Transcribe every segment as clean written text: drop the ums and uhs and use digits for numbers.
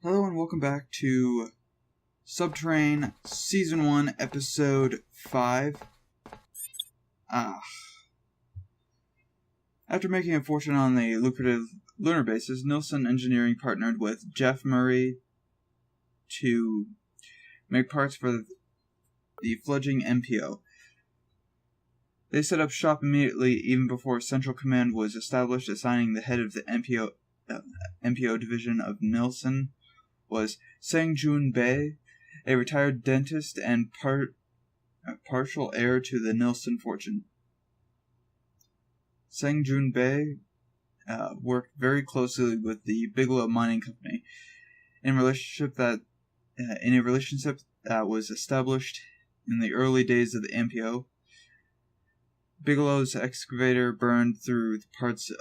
Hello and welcome back to Subterrain Season 1, Episode 5. After making a fortune on the lucrative lunar bases, Nilsson Engineering partnered with Jeff Murray to make parts for the fledgling MPO. They set up shop immediately, even before Central Command was established, assigning the head of the MPO division of Nilsson was Sang-Jun Bae, a retired dentist and partial heir to the Nilsson fortune. Sang-Jun Bae worked very closely with the Bigelow Mining Company in a relationship that was established in the early days of the MPO. Bigelow's excavator burned through parts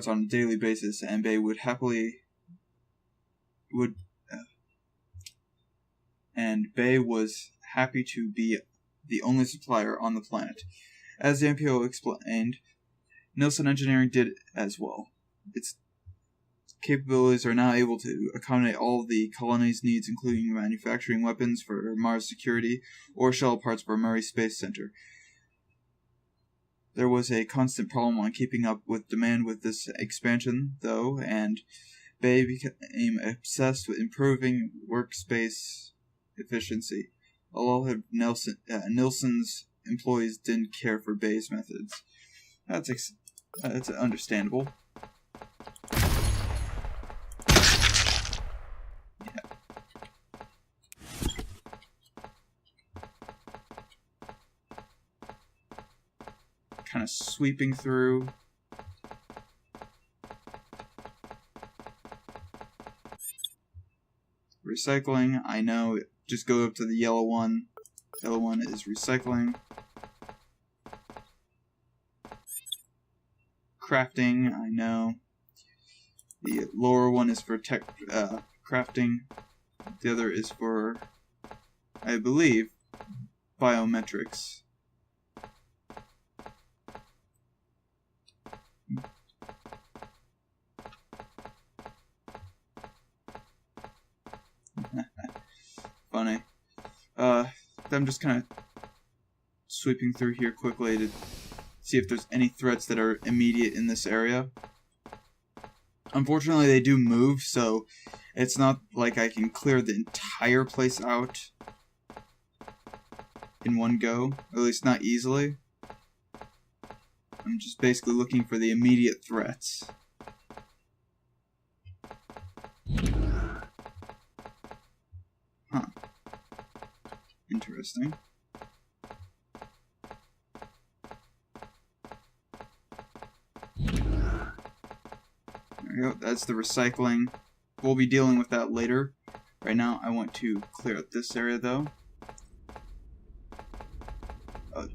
on a daily basis, and Bae Bae was happy to be the only supplier on the planet. As the MPO explained, Nilsson Engineering did as well. Its capabilities are now able to accommodate all of the colony's needs, including manufacturing weapons for Mars security or shell parts for Murray Space Center. There was a constant problem on keeping up with demand with this expansion, though, and Bae became obsessed with improving workspace efficiency. A lot of Nilsson's employees didn't care for Bae's methods. That's understandable. Yeah. Kind of sweeping through. Recycling, I know. Just go up to the yellow one. Yellow one is recycling. Crafting, I know. The lower one is for crafting. The other is for, I believe, biometrics. Funny. I'm just kind of sweeping through here quickly to see if there's any threats that are immediate in this area. Unfortunately, they do move, so it's not like I can clear the entire place out in one go, or at least not easily. I'm just basically looking for the immediate threats. Huh. Interesting. There we go. That's the recycling. We'll be dealing with that later. Right now, I want to clear out this area, though. Oh,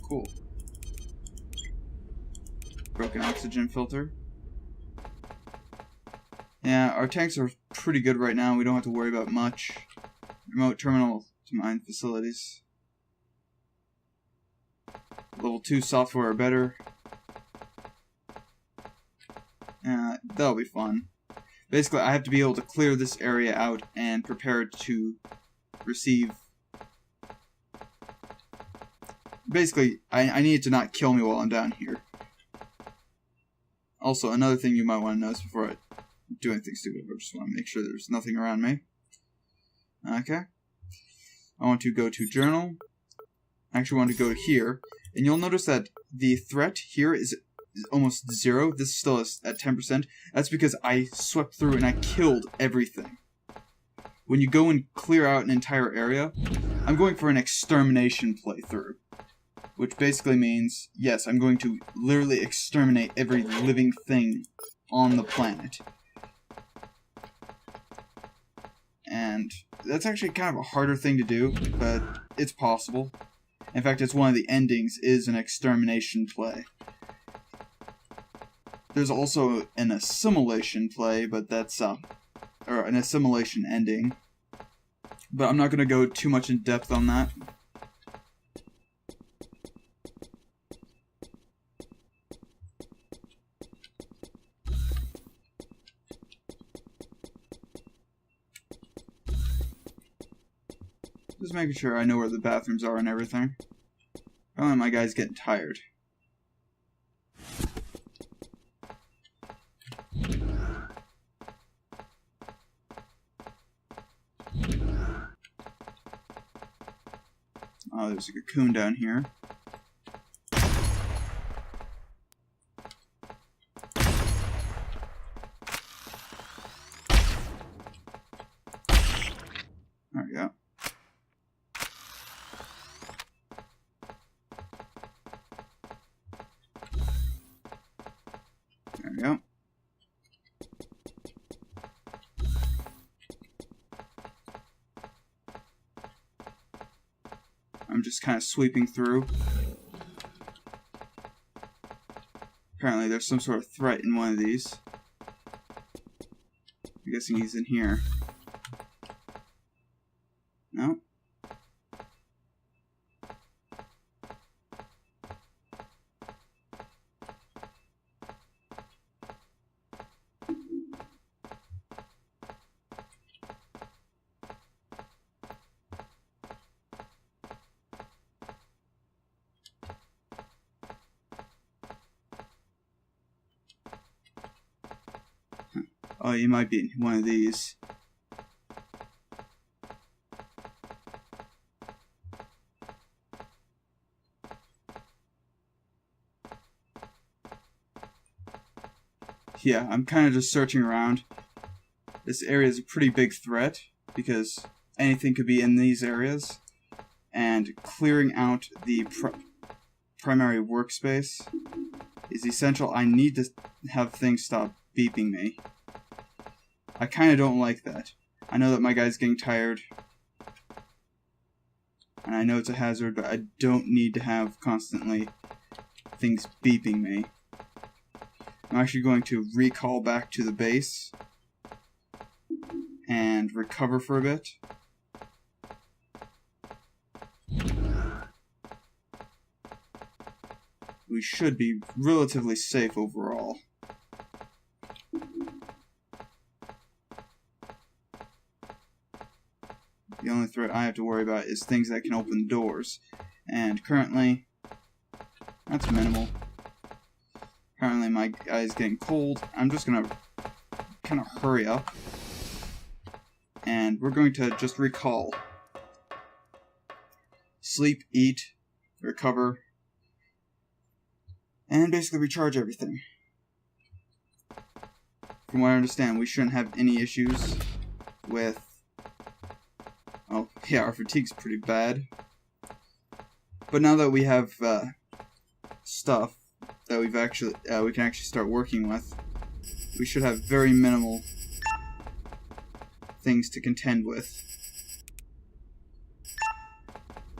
cool. Broken oxygen filter. Yeah, our tanks are pretty good right now. We don't have to worry about much. Remote terminal to mine facilities. Level 2 software are better. That'll be fun. Basically, I have to be able to clear this area out and prepare to receive. Basically, I need it to not kill me while I'm down here. Also, another thing you might want to notice before I do anything stupid, I just want to make sure there's nothing around me. Okay. I want to go to journal. I actually want to go to here. And you'll notice that the threat here is almost 0. This still is at 10%. That's because I swept through and I killed everything. When you go and clear out an entire area, I'm going for an extermination playthrough. Which basically means, yes, I'm going to literally exterminate every living thing on the planet. And that's actually kind of a harder thing to do, but it's possible. In fact, it's one of the endings is an extermination play. There's also an assimilation play, but that's, or an assimilation ending. But I'm not going to go too much in depth on that. Just making sure I know where the bathrooms are and everything. Oh, my guy's getting tired. Oh, there's a cocoon down here. There we go. There we go. I'm just kind of sweeping through. Apparently there's some sort of threat in one of these. I'm guessing he's in here. No? Oh, he might be in one of these. Yeah, I'm kind of just searching around. This area is a pretty big threat because anything could be in these areas. And clearing out the primary workspace is essential. I need to have things stop beeping me. I kind of don't like that. I know that my guy's getting tired. And I know it's a hazard, but I don't need to have constantly things beeping me. I'm actually going to recall back to the base and recover for a bit. We should be relatively safe overall. The only threat I have to worry about is things that can open doors. And currently, that's minimal. Currently my guy's getting cold. I'm just gonna kind of hurry up. And we're going to just recall. Sleep, eat, recover, and basically recharge everything. From what I understand, we shouldn't have any issues with... Oh, yeah, our fatigue's pretty bad. But now that we have stuff that we can actually start working with, we should have very minimal things to contend with.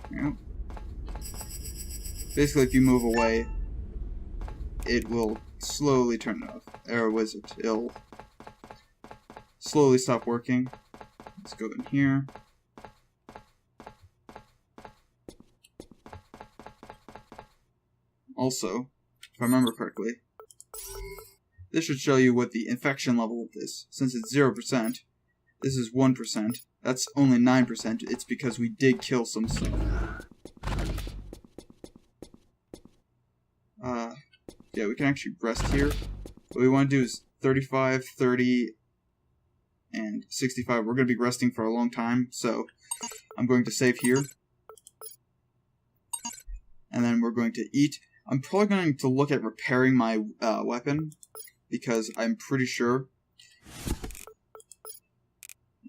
Yep. Basically, if you move away, it will slowly turn off. Or was it? It'll slowly stop working. Let's go in here. Also, if I remember correctly, this should show you what the infection level is. Since it's 0%, this is 1%. That's only 9%. It's because we did kill some stuff. Yeah, we can actually rest here. What we want to do is 35, 30, and 65. We're going to be resting for a long time, so I'm going to save here. And then we're going to eat. I'm probably going to look at repairing my weapon, because I'm pretty sure,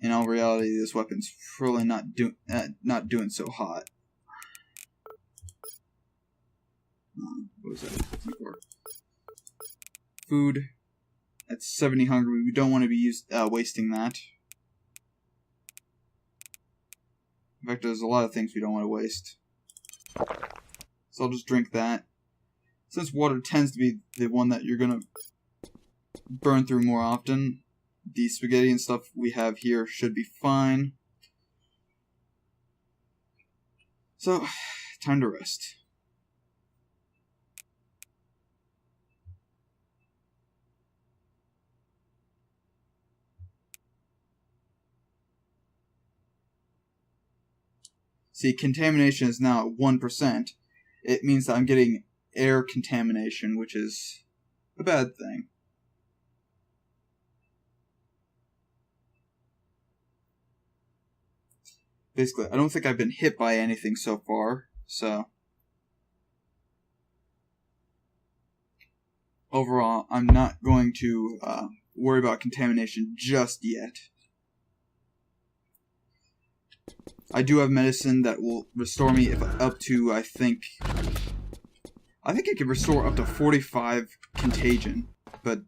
in all reality, this weapon's probably not doing so hot. What was that? Food. That's 70 hungry. We don't want to be wasting that. In fact, there's a lot of things we don't want to waste. So I'll just drink that. Since water tends to be the one that you're going to burn through more often, the spaghetti and stuff we have here should be fine. So, time to rest. See, contamination is now at 1%. It means that I'm getting air contamination, which is a bad thing. Basically, I don't think I've been hit by anything so far, so overall, I'm not going to worry about contamination just yet. I do have medicine that will restore me up to, I think it can restore up to 45 contagion, but...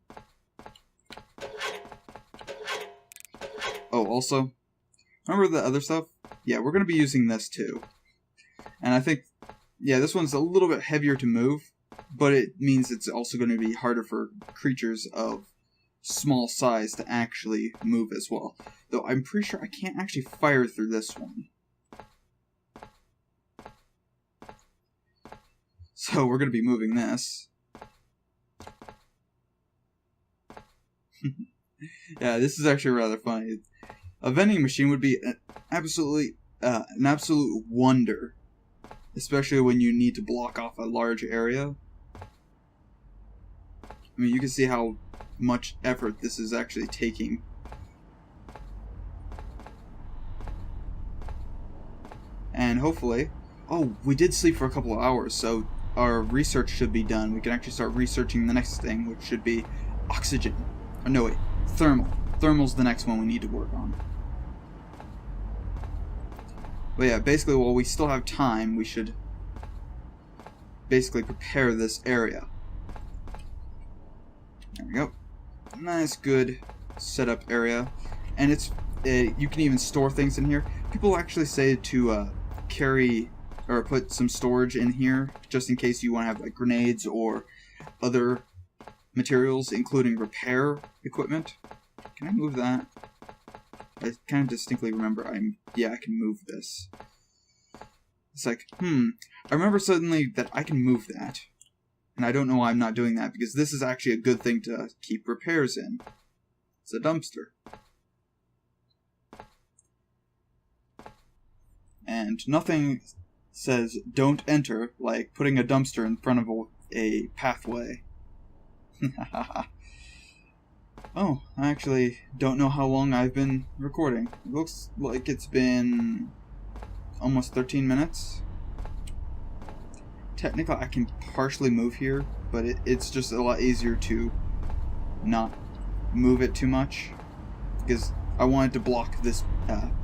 Oh, also, remember the other stuff? Yeah, we're going to be using this too. And I think, yeah, this one's a little bit heavier to move, but it means it's also going to be harder for creatures of small size to actually move as well. Though I'm pretty sure I can't actually fire through this one. So we're going to be moving this. Yeah, this is actually rather funny. A vending machine would be an absolute wonder, especially when you need to block off a large area. I mean, you can see how much effort this is actually taking. And hopefully... Oh, we did sleep for a couple of hours, so our research should be done. We can actually start researching the next thing, which should be oxygen. Oh, no, wait. Thermal. Thermal's the next one we need to work on. But yeah, basically, while we still have time, we should basically prepare this area. There we go. Nice, good setup area. And it's you can even store things in here. People actually say to carry or put some storage in here just in case you want to have like grenades or other materials, including repair equipment. Can I move that? I kind of distinctly remember I can move this. It's like, I remember suddenly that I can move that. And I don't know why I'm not doing that, because this is actually a good thing to keep repairs in. It's a dumpster. And nothing says don't enter like putting a dumpster in front of a pathway. Oh, I actually don't know how long I've been recording. It looks like it's been almost 13 minutes. Technically, I can partially move here, but it's just a lot easier to not move it too much, because I wanted to block this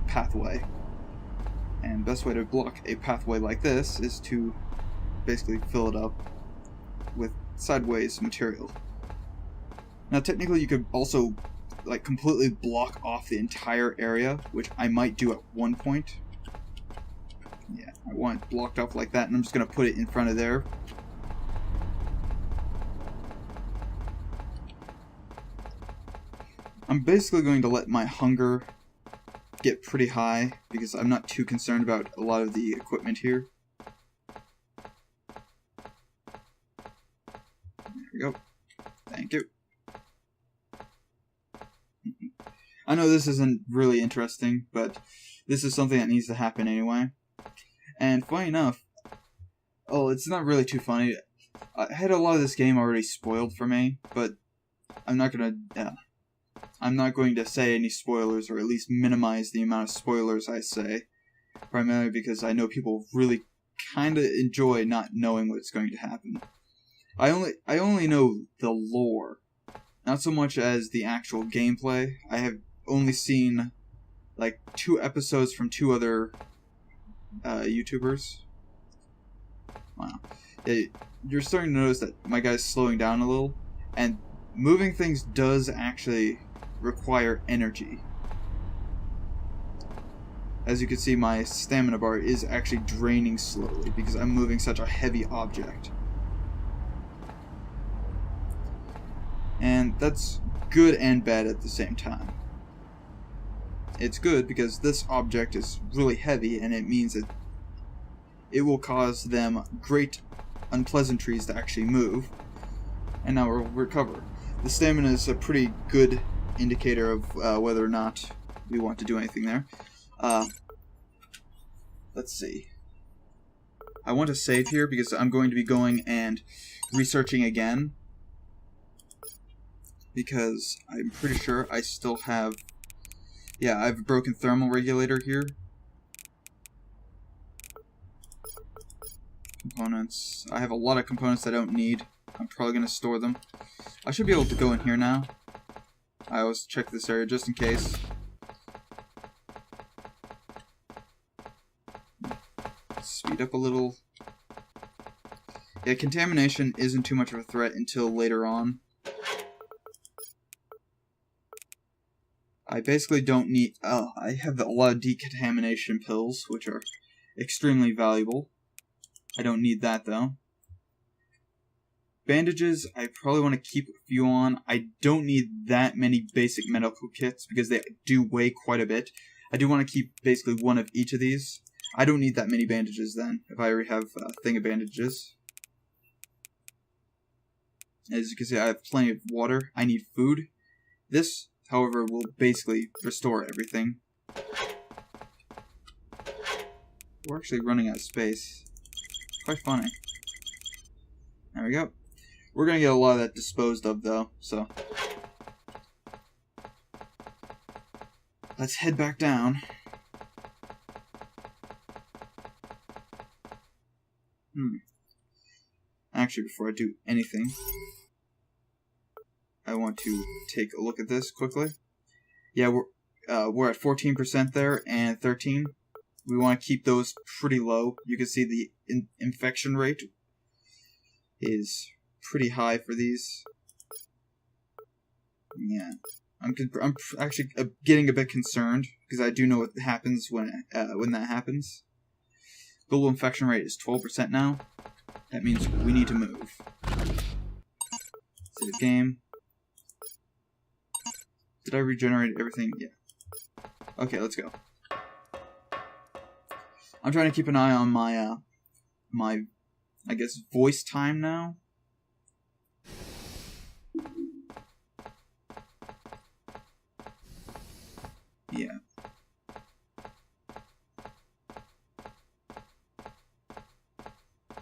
pathway. And the best way to block a pathway like this is to basically fill it up with sideways material. Now technically you could also like completely block off the entire area, which I might do at one point. Yeah, I want it blocked off like that, and I'm just going to put it in front of there. I'm basically going to let my hunger get pretty high, because I'm not too concerned about a lot of the equipment here. There we go. Thank you. I know this isn't really interesting, but this is something that needs to happen anyway. And funny enough, it's not really too funny. I had a lot of this game already spoiled for me, but I'm not going to say any spoilers, or at least minimize the amount of spoilers I say, primarily because I know people really kind of enjoy not knowing what's going to happen. I only know the lore, not so much as the actual gameplay. I have only seen like 2 episodes from 2 other YouTubers. Wow. You're starting to notice that my guy's slowing down a little, and moving things does actually require energy. As you can see, my stamina bar is actually draining slowly because I'm moving such a heavy object. And that's good and bad at the same time. It's good because this object is really heavy, and it means that it will cause them great unpleasantries to actually move. And now we'll recover. The stamina is a pretty good indicator of whether or not we want to do anything there. let's see. I want to save here because I'm going to be going and researching again. Because I'm pretty sure I still have... Yeah, I have a broken thermal regulator here. Components. I have a lot of components I don't need. I'm probably going to store them. I should be able to go in here now. I always check this area just in case. Speed up a little. Yeah, contamination isn't too much of a threat until later on. I basically don't need... Oh, I have a lot of decontamination pills, which are extremely valuable. I don't need that, though. Bandages, I probably want to keep a few on. I don't need that many basic medical kits, because they do weigh quite a bit. I do want to keep basically one of each of these. I don't need that many bandages, then, if I already have a thing of bandages. As you can see, I have plenty of water. I need food. This, however, will basically restore everything. We're actually running out of space. Quite funny. There we go. We're gonna get a lot of that disposed of, though, so... Let's head back down. Actually, before I do anything, I want to take a look at this quickly. Yeah, we're at 14% there, and 13. We want to keep those pretty low. You can see the infection rate is pretty high for these. Yeah, I'm actually getting a bit concerned because I do know what happens when that happens. Global infection rate is 12% now. That means we need to move. Save game. Did I regenerate everything? Yeah. Okay, let's go. I'm trying to keep an eye on my, I guess, voice time now. Yeah.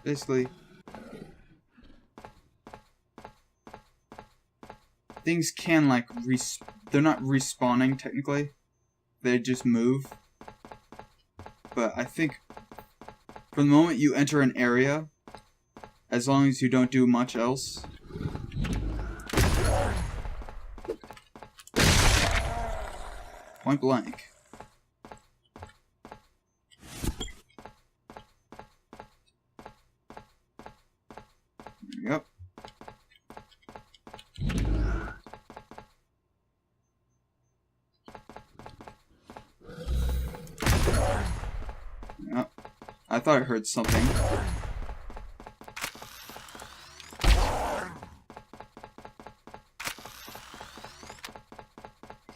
Basically, things can, like, they're not respawning, technically. They just move. But I think, from the moment you enter an area, as long as you don't do much else... Point blank. There we go. Yep. I thought I heard something.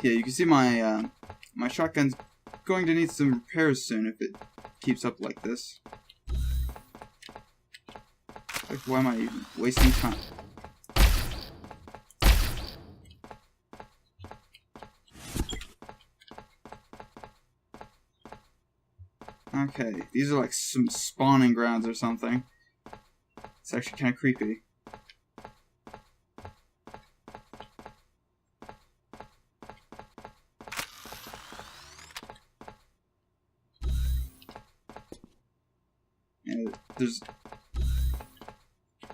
Yeah, you can see my my shotgun's going to need some repairs soon if it keeps up like this. Like, why am I even wasting time? Okay, these are like some spawning grounds or something. It's actually kind of creepy.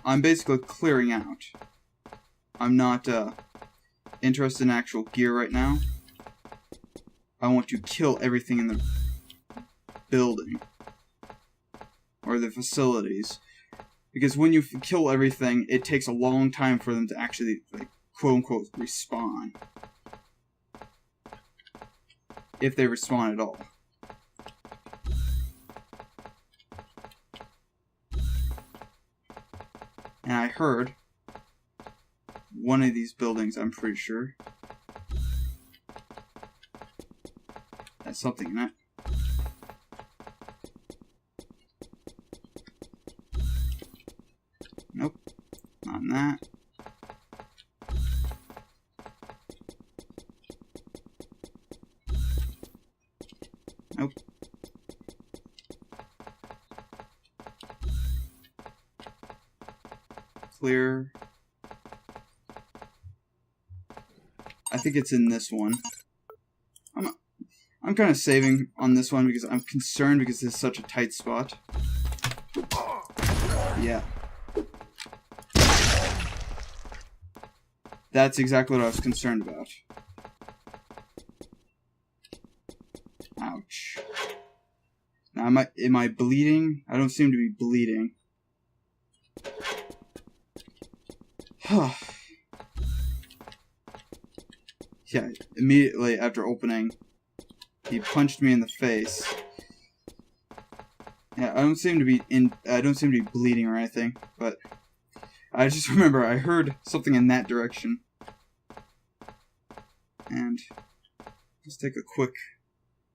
I'm basically clearing out. I'm not interested in actual gear right now. I want to kill everything in the building or the facilities, because when you kill everything, it takes a long time for them to actually, like, quote-unquote respawn, if they respawn at all. And I heard one of these buildings, I'm pretty sure, has something in it. Nope, not in that. Nope. clear. I think it's in this one. I'm kind of saving on this one because I'm concerned because this is such a tight spot. Yeah. That's exactly what I was concerned about. Ouch. Now, am I bleeding? I don't seem to be bleeding. Yeah, immediately after opening, he punched me in the face. Yeah, I don't seem to be bleeding or anything, but I just remember I heard something in that direction. And let's take a quick,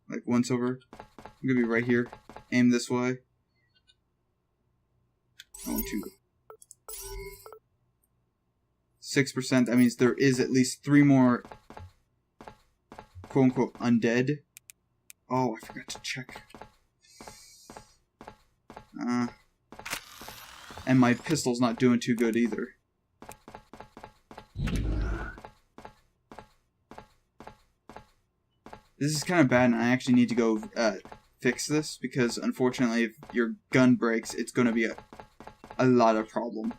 like, once over. I'm gonna be right here. Aim this way. 1, 2. 6%. That means there is at least 3 more quote-unquote undead. Oh, I forgot to check. And my pistol's not doing too good either. This is kind of bad, and I actually need to go fix this, because unfortunately if your gun breaks, it's going to be a lot of problem.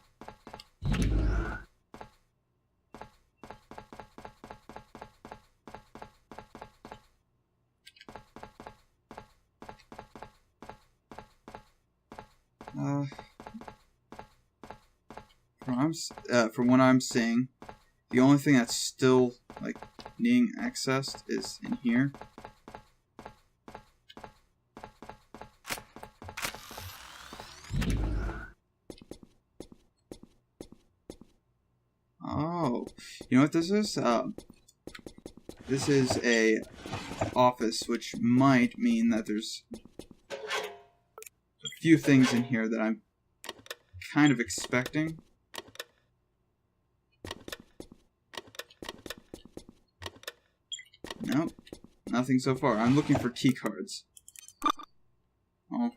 From what I'm seeing, the only thing that's still, like, needing accessed is in here. Oh, you know what this is? This is a office, which might mean that there's a few things in here that I'm kind of expecting. Nope, nothing so far. I'm looking for key cards. Oh,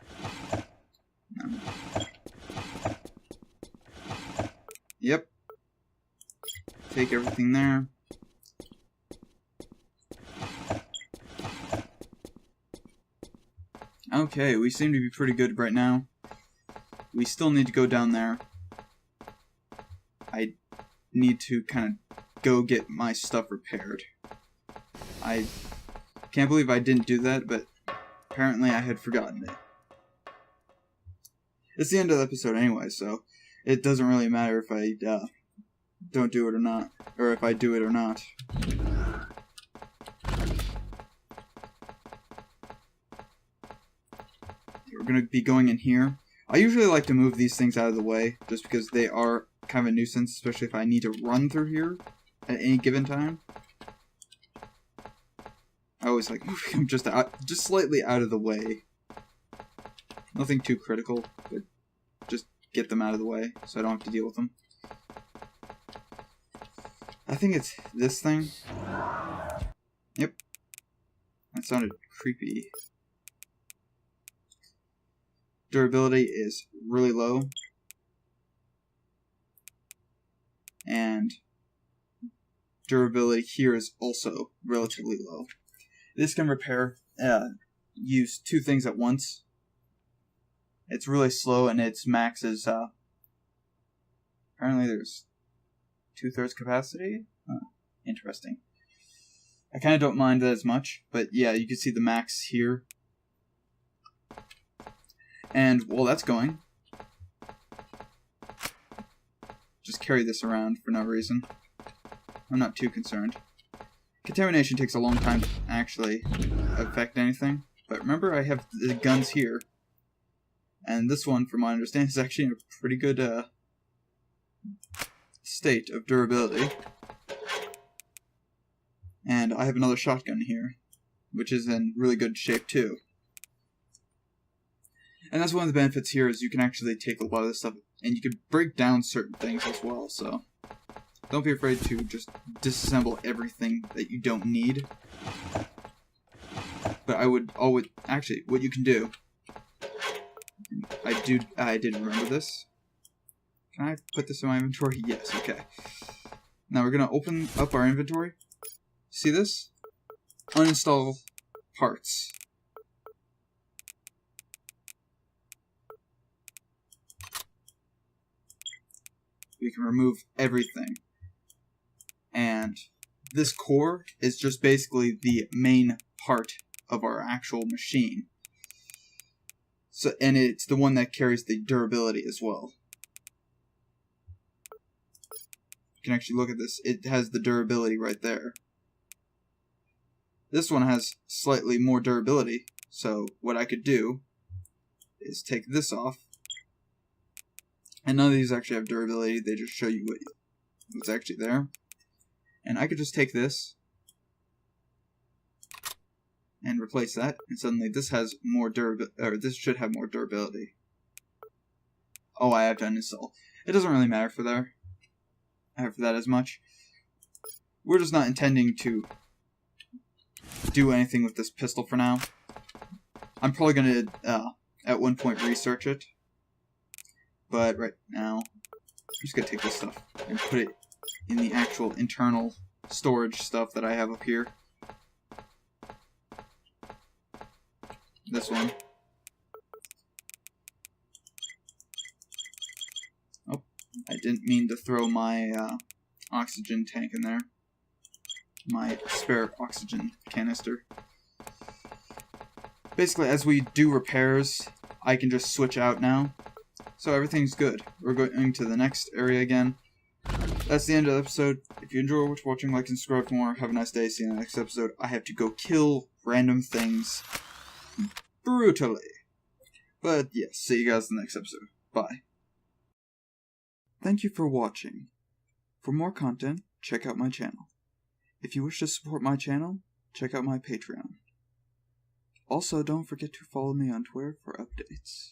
no. Yep. Take everything there. Okay, we seem to be pretty good right now. We still need to go down there. I need to kind of go get my stuff repaired. I can't believe I didn't do that, but apparently I had forgotten it. It's the end of the episode anyway, so it doesn't really matter if I don't do it or not, or if I do it or not. We're going to be going in here. I usually like to move these things out of the way, just because they are kind of a nuisance, especially if I need to run through here at any given time. I always like moving them just slightly out of the way. Nothing too critical, but just get them out of the way so I don't have to deal with them. I think it's this thing. Yep. That sounded creepy. Durability is really low. And durability here is also relatively low. This can use 2 things at once. It's really slow, and its max is, apparently there's 2/3 capacity? Interesting. I kind of don't mind that as much, but yeah, you can see the max here. And while that's going, just carry this around for no reason. I'm not too concerned. Contamination takes a long time to actually affect anything, but remember I have the guns here, and this one, from my understanding, is actually in a pretty good state of durability. And I have another shotgun here, which is in really good shape too. And that's one of the benefits here, is you can actually take a lot of this stuff, and you can break down certain things as well, so don't be afraid to just disassemble everything that you don't need. But I would always, actually, what you can do, I did remember this. Can I put this in my inventory? Yes, okay. Now we're going to open up our inventory. See this? Uninstall parts. We can remove everything. And this core is just basically the main part of our actual machine. So, and it's the one that carries the durability as well. You can actually look at this. It has the durability right there. This one has slightly more durability. So what I could do is take this off. And none of these actually have durability. They just show you what's actually there. And I could just take this and replace that, and suddenly this has more durability, or this should have more durability. Oh, I have to uninstall. It doesn't really matter for that as much. We're just not intending to do anything with this pistol for now. I'm probably going to, at one point, research it. But right now, I'm just going to take this stuff and put it in the actual internal storage stuff that I have up here. This one. Oh, I didn't mean to throw my oxygen tank in there. My spare oxygen canister. Basically, as we do repairs, I can just switch out now. So everything's good. We're going to the next area again. That's the end of the episode. If you enjoy watching, like and subscribe for more. Have a nice day. See you in the next episode. I have to go kill random things brutally. But yes, see you guys in the next episode. Bye. Thank you for watching. For more content, check out my channel. If you wish to support my channel, check out my Patreon. Also, don't forget to follow me on Twitter for updates.